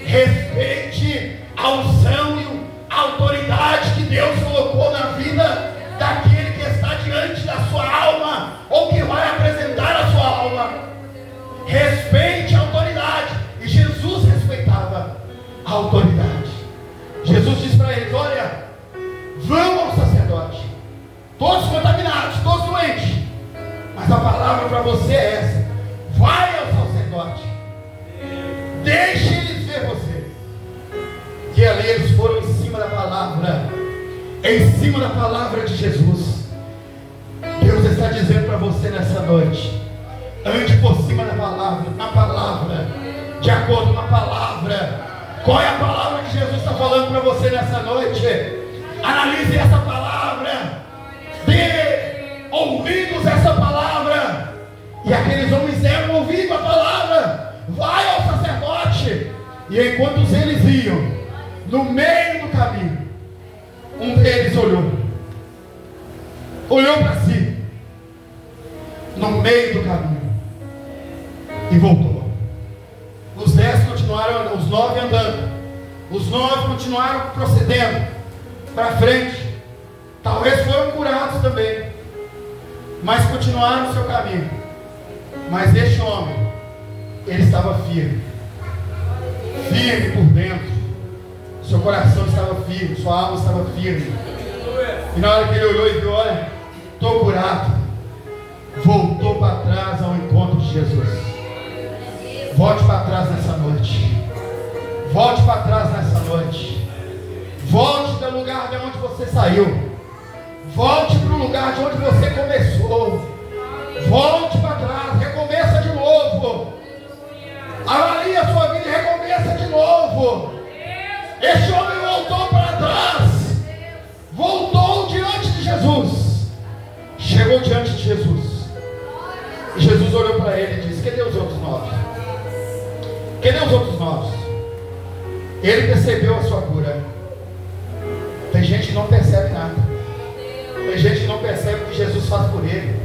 Respeite a unção e a autoridade que Deus colocou na vida daquele que está diante da sua alma, ou que vai apresentar a sua alma. Respeite a autoridade. E Jesus respeitava a autoridade. Jesus disse para eles: olha, vão ao sacerdote, todos contaminados, todos doentes, mas a palavra para você é essa: vai ao sacerdote, deixe eles ver você. E ali eles foram em cima da palavra, em cima da palavra de Jesus. Deus está dizendo para você nessa noite: ande por Qual é a palavra que Jesus está falando para você nessa noite? Analise essa palavra, dê ouvidos a essa palavra. E aqueles homens deram ouvido à palavra. Vai ao sacerdote. E enquanto eles iam, no meio do caminho, um deles olhou para si, no meio do caminho, e voltou. Os 10 continuaram, os 9 andando, os 9 continuaram procedendo para frente. Talvez foram curados também, mas continuaram o seu caminho. Mas este homem, ele estava firme por dentro. Seu coração estava firme, sua alma estava firme. E na hora que ele olhou e viu, olha, estou curado, voltou para trás ao encontro de Jesus. Volte para trás nessa noite. Volte para trás nessa noite. Volte do lugar de onde você saiu. Volte para o lugar de onde você começou. Volte para trás, recomeça de novo. Avalie a sua vida e recomeça de novo. Este homem voltou para trás, voltou diante de Jesus, chegou diante de Jesus, e Jesus olhou para ele e disse: cadê os outros 9? Cadê os outros 9? Ele percebeu a sua cura. Tem gente que não percebe nada. Tem gente que não percebe o que Jesus faz por ele.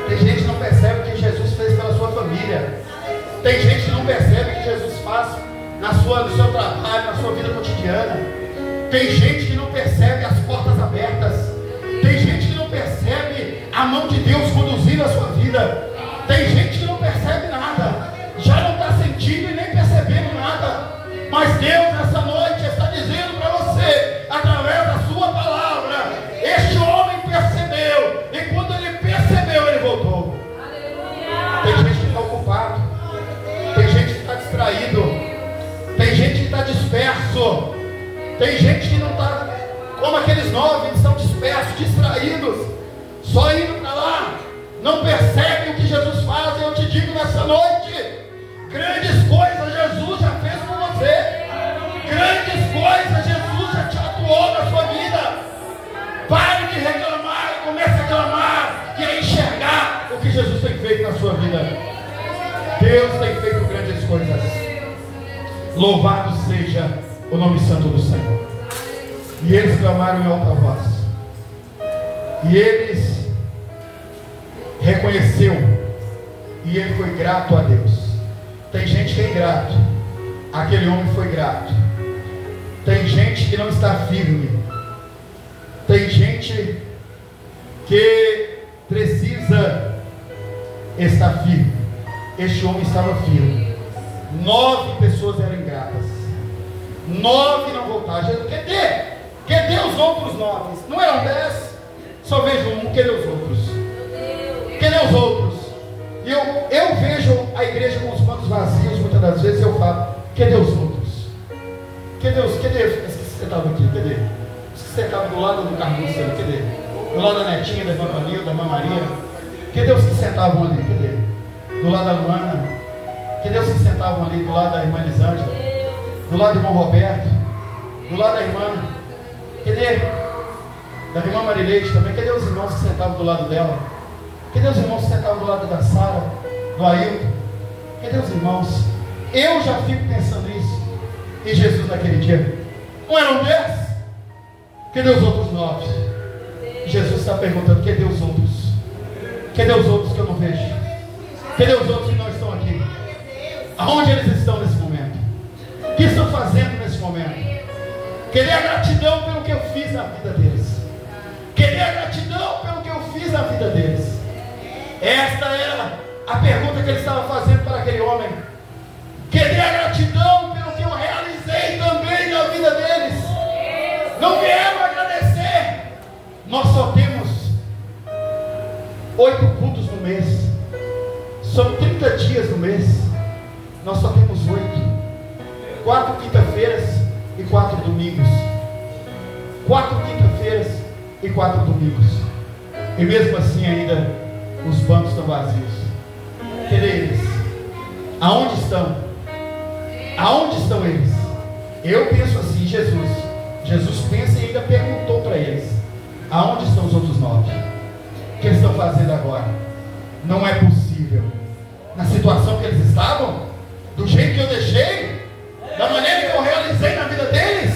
Tem gente que não percebe o que Jesus fez pela sua família. Tem gente que não percebe o que Jesus faz no seu trabalho, na sua vida cotidiana. Tem gente que não percebe as portas abertas. Tem gente que não percebe a mão de Deus conduzindo a sua vida. Tem gente que não percebe nada, já não está sentindo e nem percebendo nada. Mas Deus nessa noite está dizendo para você, através da sua palavra, este homem percebeu, e quando ele percebeu, ele voltou. Tem gente que está ocupado, tem gente que está distraído, tem gente que está disperso, tem gente que não está, como aqueles 9, eles estão dispersos, distraídos, só indo para lá, não percebem o que Jesus faz. Eu te digo nessa noite, grandes coisas Jesus já fez por você, grandes coisas Jesus já te atuou na sua vida. Pare de reclamar e comece a clamar e a enxergar o que Jesus tem feito na sua vida. Deus tem feito grandes coisas. Louvado seja o nome santo do Senhor. E eles clamaram em alta voz, e eles reconheceu, e ele foi grato a Deus. Tem gente que é ingrato, aquele homem foi grato. Tem gente que não está firme, tem gente que precisa estar firme. Este homem estava firme. 9 pessoas eram ingratas, 9 não voltaram. Jesus, cadê os outros 9? Não eram 10? Só vejo um. Cadê os outros? Cadê os outros? E eu vejo a igreja com os bancos vazios. Muitas das vezes eu falo: cadê os outros? Cadê? Esses que sentavam aqui, cadê? Os que sentavam do lado do Carlucelo, cadê? Do lado da Netinha, da irmã Vanil, da irmã Maria. Cadê os que sentavam ali? Cadê? Do lado da Luana. Cadê os que sentavam ali do lado da irmã Elisângela? Do lado do irmão Roberto? Do lado da irmã? Cadê? Da irmã Marileide também. Cadê os irmãos que sentavam do lado dela? Cadê os irmãos que sentavam do lado da Sara? Do Ailton? Cadê os irmãos? Eu já fico pensando nisso. E Jesus naquele dia, não eram 10? Cadê os outros 9? Jesus está perguntando: cadê os outros? Cadê os outros que eu não vejo? Cadê os outros que não estão aqui? Aonde eles estão nesse momento? O que estão fazendo nesse momento? Querer a gratidão pelo que eu fiz na vida deles. Querer a gratidão pelo que eu fiz na vida deles. Esta era a pergunta que ele estava fazendo para aquele homem. Querer a gratidão pelo que eu realizei também na vida deles. Não vieram agradecer. Nós só temos 8 cultos no mês. São 30 dias no mês. Nós só temos 8. 4 quinta-feiras e 4 domingos. 4 quinta-feiras e 4 domingos. E mesmo assim ainda os bancos estão vazios. Cadê eles? Aonde estão? Aonde estão eles? Eu penso assim, Jesus pensa e ainda perguntou para eles: aonde estão os outros 9? O que eles estão fazendo agora? Não é possível. Na situação que eles estavam, do jeito que eu deixei, da maneira que eu realizei na vida deles,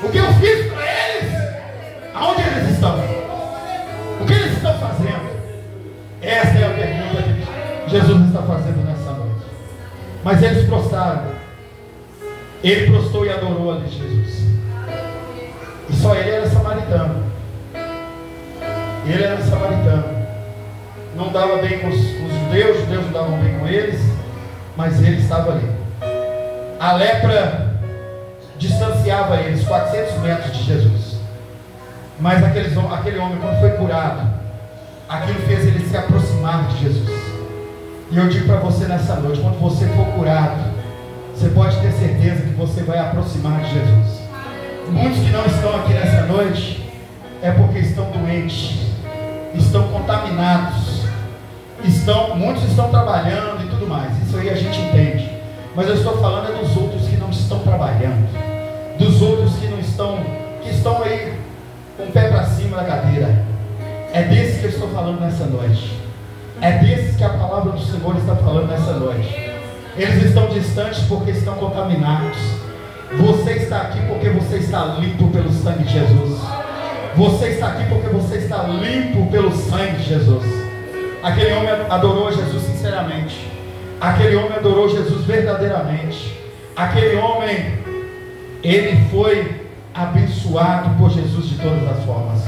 o que eu fiz para eles, aonde eles estão? O que eles estão fazendo? Essa é a pergunta que Jesus está fazendo nessa noite. Mas eles prostraram. Ele prostrou e adorou ali Jesus. E só ele era samaritano. Ele era samaritano. Não dava bem com os judeus não davam bem com eles, mas ele estava ali. A lepra distanciava eles 400 metros de Jesus. Mas aquele homem, quando foi curado, aquilo fez ele se aproximar de Jesus. E eu digo para você nessa noite, quando você for curado, você pode ter certeza que você vai aproximar de Jesus. Muitos que não estão aqui nessa noite é porque estão doentes, estão contaminados, muitos estão trabalhando e tudo mais. Isso aí a gente entende. Mas eu estou falando é dos outros que não estão trabalhando, dos outros que estão aí com o pé para cima da cadeira. É desses que eu estou falando nessa noite. É desses que a palavra do Senhor está falando nessa noite. Eles estão distantes porque estão contaminados. Você está aqui porque você está limpo pelo sangue de Jesus. Você está aqui porque você está limpo pelo sangue de Jesus. Aquele homem adorou Jesus sinceramente. Aquele homem adorou Jesus verdadeiramente. Aquele homem, ele foi abençoado por Jesus de todas as formas.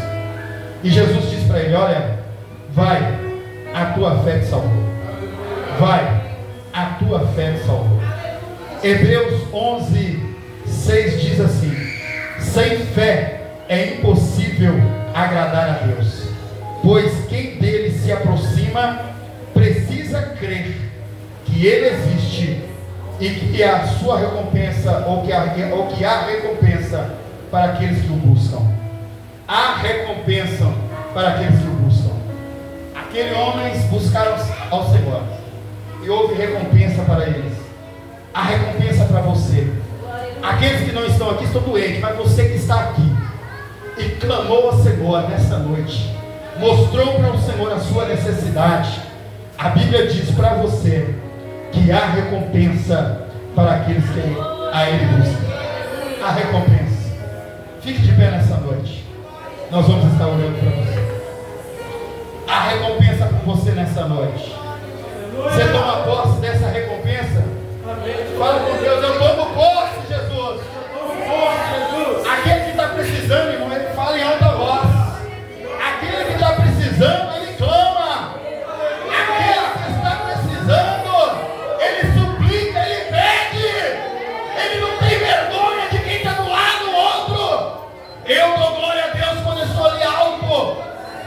E Jesus disse para ele: olha, vai, a tua fé te salvou. Vai, a tua fé te salvou. Hebreus 11:6 diz assim: sem fé é impossível agradar a Deus, pois quem dele se aproxima precisa crer que ele existe e que a sua recompensa, ou que há recompensa para aqueles que o buscam. Há recompensa para aqueles que o buscam. Aqueles homens buscaram ao Senhor e houve recompensa para eles. Há recompensa para você. Aqueles que não estão aqui estão doentes, mas você que está aqui e clamou ao Senhor nessa noite, mostrou para o Senhor a sua necessidade, a Bíblia diz para você que há recompensa para aqueles que a Ele buscam. Há recompensa. Fique de pé nessa noite. Nós vamos estar orando para você. Há recompensa para você nessa noite. Você toma posse dessa recompensa? Fala com Deus: eu tomo posse, Jesus. Aquele que está precisando, irmão, ele fala em alta voz. Aquele que está precisando, ele clama. Aquele que está precisando, ele suplica, ele pede. Ele não tem vergonha de quem está do lado do outro. Eu dou glória a Deus quando eu estou ali alto.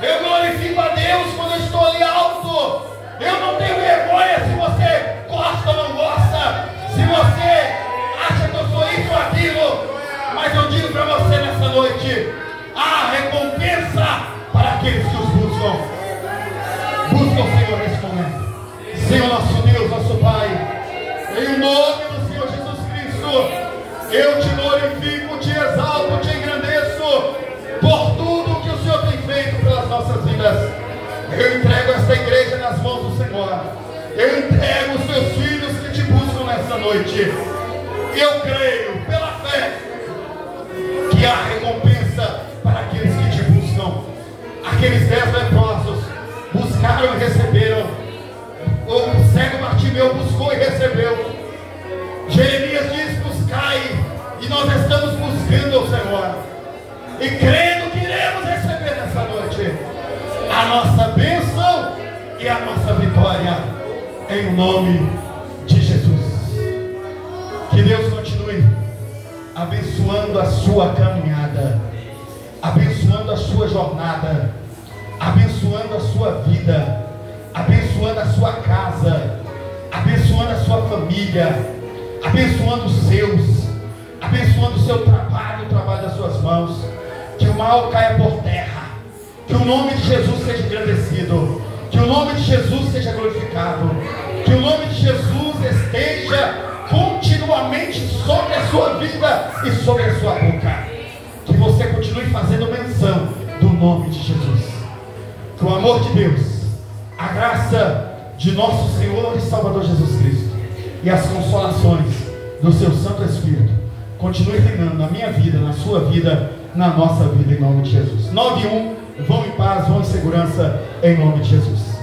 Eu glorifico a Deus quando eu estou ali alto. Eu não tenho vergonha se você gosta ou não gosta, se você acha que eu sou isso ou aquilo. Mas eu digo para você nessa noite: há recompensa para aqueles que os buscam. Busca o Senhor nesse momento. Senhor nosso Deus, nosso Pai, em nome do Senhor Jesus Cristo, eu te glorifico, te exalto, te engrandeço por tudo que o Senhor tem feito pelas nossas vidas. Eu entrego esta igreja nas mãos do Senhor. Eu entrego os teus filhos que te buscam nessa noite. Eu creio pela fé que há recompensa para aqueles que te buscam. Aqueles 10 leprosos buscaram e receberam. O cego Bartimeu buscou e recebeu. Jeremias diz: buscai, e nós estamos buscando o Senhor, e crendo que iremos receber nessa noite a nossa bênção e a nossa vitória, em nome de Jesus. Que Deus continue abençoando a sua caminhada, abençoando a sua jornada, abençoando a sua vida, abençoando a sua casa, abençoando a sua família, abençoando os seus, abençoando o seu trabalho, o trabalho das suas mãos. Que o mal caia por terra, que o nome de Jesus seja engrandecido, que o nome de Jesus seja glorificado, que o nome de Jesus esteja continuamente sua mente, sobre a sua vida e sobre a sua boca. Que você continue fazendo menção do nome de Jesus. Que o amor de Deus, a graça de nosso Senhor e Salvador Jesus Cristo e as consolações do seu Santo Espírito continue reinando na minha vida, na sua vida, na nossa vida, em nome de Jesus. 9:1, vão em paz, vão em segurança, em nome de Jesus.